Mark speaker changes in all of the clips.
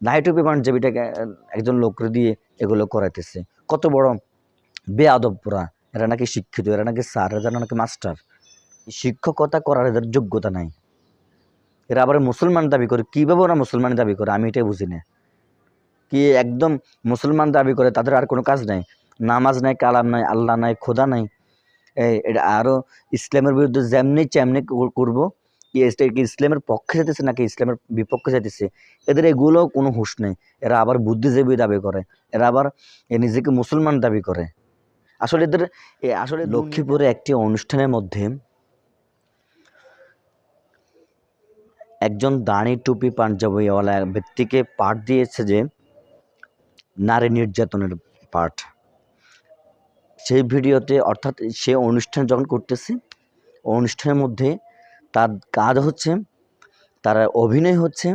Speaker 1: দাড়ি টুপি পাঞ্জাবিটাকে একজন লোকরে দিয়ে এগুলো করাইতেছে। কত বড় বেয়াদবরা! এরা নাকি শিক্ষিত, এরা নাকি স্যার, এরা নাকি মাস্টার। শিক্ষকতা করার এদের যোগ্যতা নাই। এরা আবার মুসলমান দাবি করে। কিভাবে ওরা মুসলমান দাবি করে আমি এটাই বুঝি না। কি একদম মুসলমান দাবি করে, তাদের আর কোনো কাজ নাই, নামাজ নাই, কালাম নাই, আল্লাহ নাই, খোদা নাই। এটা আরও ইসলামের বিরুদ্ধে যেমনি চেমনি করবো। কি ইসলামের পক্ষে যেতেছে নাকি ইসলামের বিপক্ষে যেতেছে, এদের এগুলো কোনো হুঁশ নেই। এরা আবার বুদ্ধিজীবী দাবি করে, এরা আবার নিজেকে মুসলমান দাবি করে। আসলে এদের আসলে লক্ষ্মীপুরে একটি অনুষ্ঠানের মধ্যে একজন দাড়ি টুপি পাঞ্জাবিওয়ালা ব্যক্তিকে পাঠ দিয়েছে যে নারী নির্যাতনের পাঠ। সেই ভিডিওতে, অর্থাৎ সে অনুষ্ঠান যখন করতেছে, অনুষ্ঠানের মধ্যে তার কাজ হচ্ছে, তার অভিনয় হচ্ছে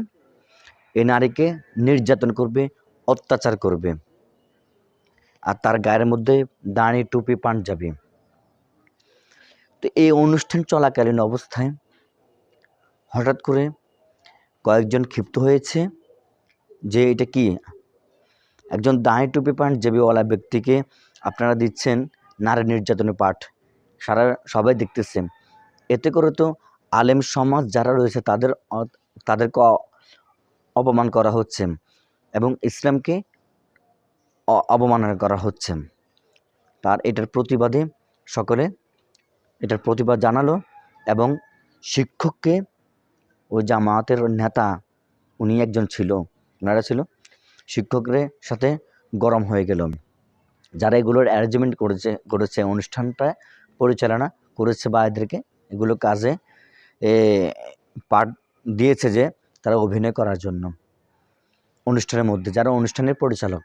Speaker 1: এই নারীকে নির্যাতন করবে, অত্যাচার করবে, আর তার গায়ের মধ্যে দাড়ি টুপি পাঞ্জাবি। তো এই অনুষ্ঠান চলাকালীন অবস্থায় হঠাৎ করে কয়েকজন ক্ষিপ্ত হয়েছে যে এটা কি, একজন দাড়ি টুপি পাঞ্জাবিওয়ালা ব্যক্তিকে আপনারা দিচ্ছেন নারী নির্যাতনের পাঠ, সবাই দেখতেছে। এতে করে তো আলেম সমাজ যারা রয়েছে তাদেরকে অপমান করা হচ্ছে এবং ইসলামকে অবমাননা করা হচ্ছে। তার এটার প্রতিবাদে সকলে এটার প্রতিবাদ জানালো এবং শিক্ষককে, ওই জামায়াতের নেতা উনি একজন ছিল, ওনারা ছিল, শিক্ষকদের সাথে গরম হয়ে গেল। যারা এগুলোর অ্যারেঞ্জমেন্ট করেছে অনুষ্ঠানটা পরিচালনা করেছে বা এদেরকে এগুলো কাজে পাঠ দিয়েছে যে তারা অভিনয় করার জন্য অনুষ্ঠানের মধ্যে, যারা অনুষ্ঠানের পরিচালক।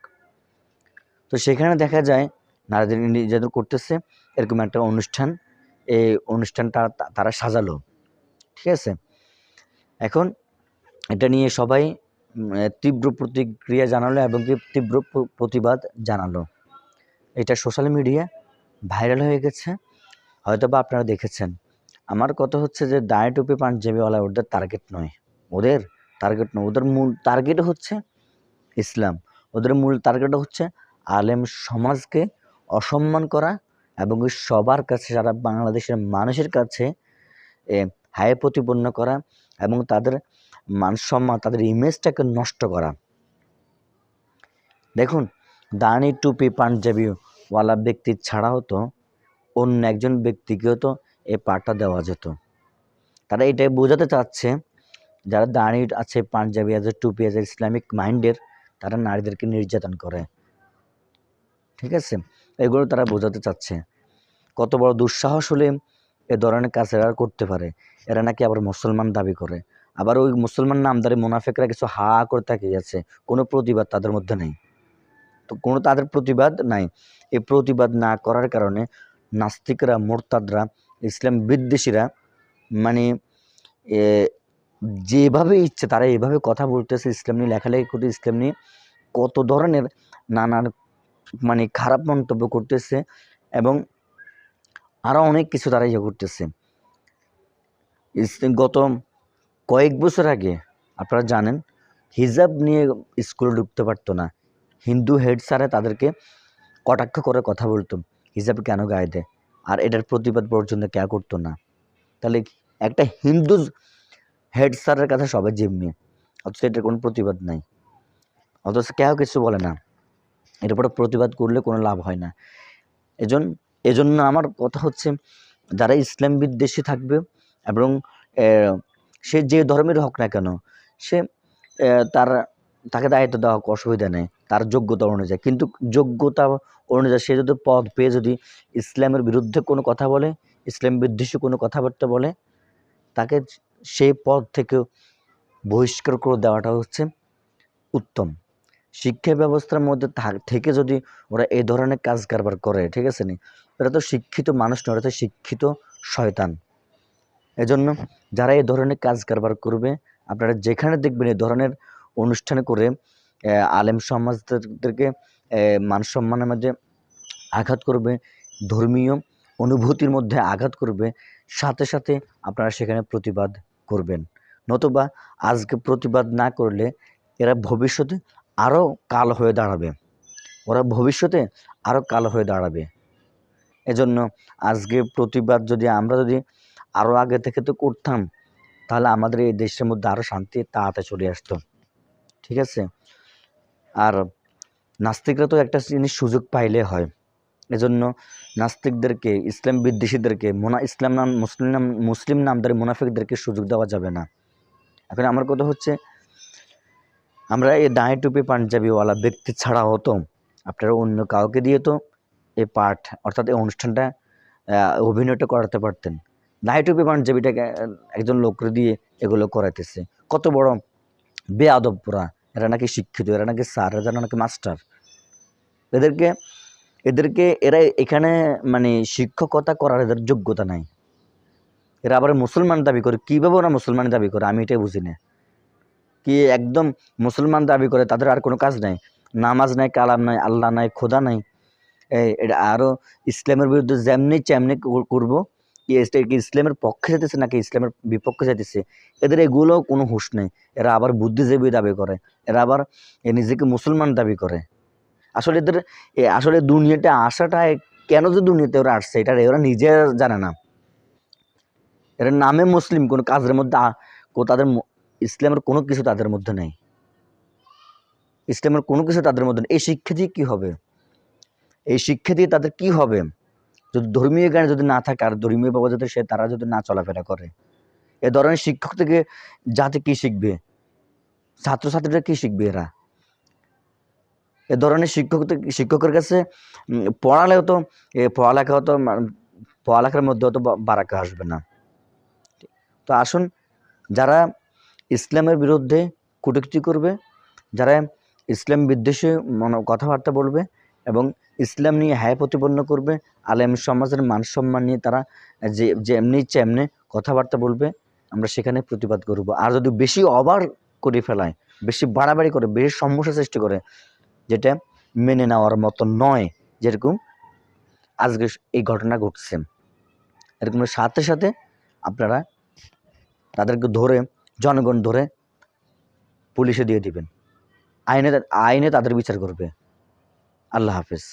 Speaker 1: তো সেখানে দেখা যায় নারীদের নির্যাতন করতেছে, এরকম একটা অনুষ্ঠান, এই অনুষ্ঠানটা তারা সাজালো, ঠিক আছে। এখন এটা নিয়ে সবাই তীব্র প্রতিক্রিয়া জানালো এবং তীব্র প্রতিবাদ জানালো। এটা সোশ্যাল মিডিয়া ভাইরাল হয়ে গেছে, হয়তো বা আপনারা দেখেছেন। আমার কথা হচ্ছে যে দাড়ি টুপি পাঞ্জাবিওয়ালা ওদের টার্গেট নয়, ওদের মূল টার্গেট হচ্ছে ইসলাম। ওদের মূল টার্গেট হচ্ছে আলেম সমাজকে অসম্মান করা এবং সবার কাছে, সারা বাংলাদেশের মানুষের কাছে হায় প্রতিপন্ন করা এবং তাদের মান সম্মান, তাদের ইমেজটাকে নষ্ট করা। দেখুন, দাড়ি টুপি পাঞ্জাবিওয়ালা ব্যক্তি ছাড়াও তো অন্য একজন ব্যক্তিকেও তো এই পাঠটা দেওয়া যেত। তারা এটাই বোঝাতে চাচ্ছে, যারা দাড়ি আছে, পাঞ্জাবি আছে, টুপি আছে, ইসলামিক মাইন্ডের, তারা নারীদেরকে নির্যাতন করে, ঠিক আছে। এগুলো তারা বোঝাতে চাচ্ছে। কত বড় দুঃসাহস হলে এ ধরনের কাজ এরা করতে পারে। এরা নাকি আবার মুসলমান দাবি করে, আবার ওই মুসলমান নামধারী মুনাফিকরা কিছু হা করে তাকিয়ে আছে, কোনো প্রতিবাদ তাদের মধ্যে নেই। তো কোনো তাদের প্রতিবাদ নাই। এই প্রতিবাদ না করার কারণে নাস্তিকরা, মোরতাদরা, ইসলাম বিদ্বেষীরা মানে যেভাবে ইচ্ছে তারা এভাবে কথা বলতেছে, ইসলাম নিয়ে লেখালেখি করতে, ইসলাম নিয়ে কত ধরনের নানান খারাপ মন্তব্য করতেছে এবং আরও অনেক কিছু তারা করতেছে। গত কয়েক বছর আগে আপনারা জানেন, হিজাব নিয়ে স্কুলে ঢুকতে পারতো না। হিন্দু হেড স্যারে তাদেরকে কটাক্ষ করে কথা বলতো, হিজাব কেন গায়ে দেয়, আর এটার প্রতিবাদ পর্যন্ত কেউ করতো না। তাহলে একটা হিন্দু হেড স্যারের কাছে সবাই জিম্মি, অথচ এটার কোনো প্রতিবাদ নাই, অথচ কেউ কিছু বলে না। এর উপরে প্রতিবাদ করলে কোনো লাভ হয় না। এজন্য আমার কথা হচ্ছে, যারা ইসলাম বিদ্বেষী থাকবে এবং সে যে ধর্মের হোক না কেন, সে তাকে দায়িত্ব দেওয়া অসুবিধা নেই তার যোগ্যতা অনুযায়ী। কিন্তু যোগ্যতা অনুযায়ী সে যদি পদ পেয়ে যদি ইসলামের বিরুদ্ধে কোনো কথা বলে, ইসলাম বিদ্বেষী কোনো কথাবার্তা বলে, তাকে সেই পদ থেকে বহিষ্কার করে দেওয়াটা হচ্ছে উত্তম। শিক্ষা ব্যবস্থার মধ্যে থেকে যদি ওরা এই ধরনের কাজ কারবার করে, ঠিক আছে নি, ওরা তো শিক্ষিত মানুষ নয়, ওরা তো শিক্ষিত শয়তান। এজন্য যারা এই ধরনের কাজ কারবার করবে, আপনারা যেখানে দেখবেন এই ধরনের অনুষ্ঠানে করে আলেম সমাজদেরকে মান সম্মানের মধ্যে আঘাত করবে, ধর্মীয় অনুভূতির মধ্যে আঘাত করবে, সাথে সাথে আপনারা সেখানে প্রতিবাদ করবেন। নতুবা আজকে প্রতিবাদ না করলে এরা ভবিষ্যতে আরও কালো হয়ে দাঁড়াবে, ওরা ভবিষ্যতে আরও কালো হয়ে দাঁড়াবে। এজন্য আজকে প্রতিবাদ যদি আমরা আরও আগে থেকে তো করতাম, তাহলে আমাদের এই দেশের মধ্যে আরও শান্তি তাড়াতাড়ি চলে আসতো। ঠিক আছে? আর নাস্তিকরা তো একটা জিনিস সুযোগ পাইলে হয়। এজন্য নাস্তিকদেরকে, ইসলাম বিদ্বেষীদেরকে, মুসলিম নামধারী মুনাফিকদেরকে সুযোগ দেওয়া যাবে না। এখন আমার কথা হচ্ছে, আমরা এই দাঁড়ি টুপি পাঞ্জাবিওয়ালা ব্যক্তি ছাড়া হতো আপনারা অন্য কাউকে দিয়ে তো এই পাঠ অর্থাৎ এই অনুষ্ঠানটা অভিনয়টা করাতে পারতেন। দাঁড়ি টুপি পাঞ্জাবিটাকে একজন লোকরে দিয়ে এগুলো করাইতেছে। কত বড় বেয়াদবরা! এরা নাকি শিক্ষিত, এরা নাকি স্যার, এরা নাকি মাস্টার। এরা এখানে মানে শিক্ষকতা করার এদের যোগ্যতা নাই। এরা আবার মুসলমান দাবি করে। কীভাবে ওরা মুসলমান দাবি করে আমি এটাই বুঝি না। কি একদম মুসলমান দাবি করে, তাদের আর কোনো কাজ নাই, নামাজ নাই, কালাম নাই, আল্লাহ নাই, খোদা নাই। এটা আরও ইসলামের বিরুদ্ধে যেমনি তেমনি করবো। কি ইসলামের পক্ষে যেতেছে নাকি ইসলামের বিপক্ষে যেতেছে, এদের এগুলো কোনো হুঁশ নেই। এরা আবার বুদ্ধিজীবী দাবি করে, এরা আবার নিজেকে মুসলমান দাবি করে। আসলে এদের আসলে দুনিয়াতে আসাটা কেন যে দুনিয়াতে ওরা আসছে এটা ওরা নিজে জানে না। এরা নামে মুসলিম, কোনো কাজের মধ্যে তাদের ইসলামের কোনো কিছু তাদের মধ্যে নেই। ইসলামের কোনো কিছু তাদের মধ্যে নেই। এই শিক্ষা দিয়ে কী হবে? এই শিক্ষা দিয়ে তাদের কি হবে? যদি ধর্মীয় জ্ঞান যদি না থাকে, আর ধর্মীয় বাবা যদি তারা যদি না চলাফেরা করে, এ ধরনের শিক্ষক থেকে জাতি কি শিখবে? ছাত্রছাত্রীরা কি শিখবে? এরা এ ধরনের শিক্ষকের কাছে পড়ালেও তো পড়ালেখার মধ্যেও তো বারাকা আসবে না। তো আসুন, যারা ইসলামের বিরুদ্ধে কটূক্তি করবে, যারা ইসলাম বিদ্বেষী কথাবার্তা বলবে এবং ইসলাম নিয়ে হায় প্রতিপন্ন করবে, আলেম সমাজের মান সম্মান নিয়ে তারা যেমনি কথাবার্তা বলবে, আমরা সেখানে প্রতিবাদ করব। আর যদি বেশি ওভার করে ফেলায়, বেশি বাড়াবাড়ি করে, বেশি সমস্যা সৃষ্টি করে, যেটা মেনে নেওয়ার মতো নয়, যেরকম আজকে এই ঘটনা ঘটছে, এরকম সাথে সাথে আপনারা তাদেরকে ধরে, জনগণ ধরে পুলিশে দিয়ে দিবেন। আইনে তাদের বিচার করবে। আল্লাহ হাফেজ।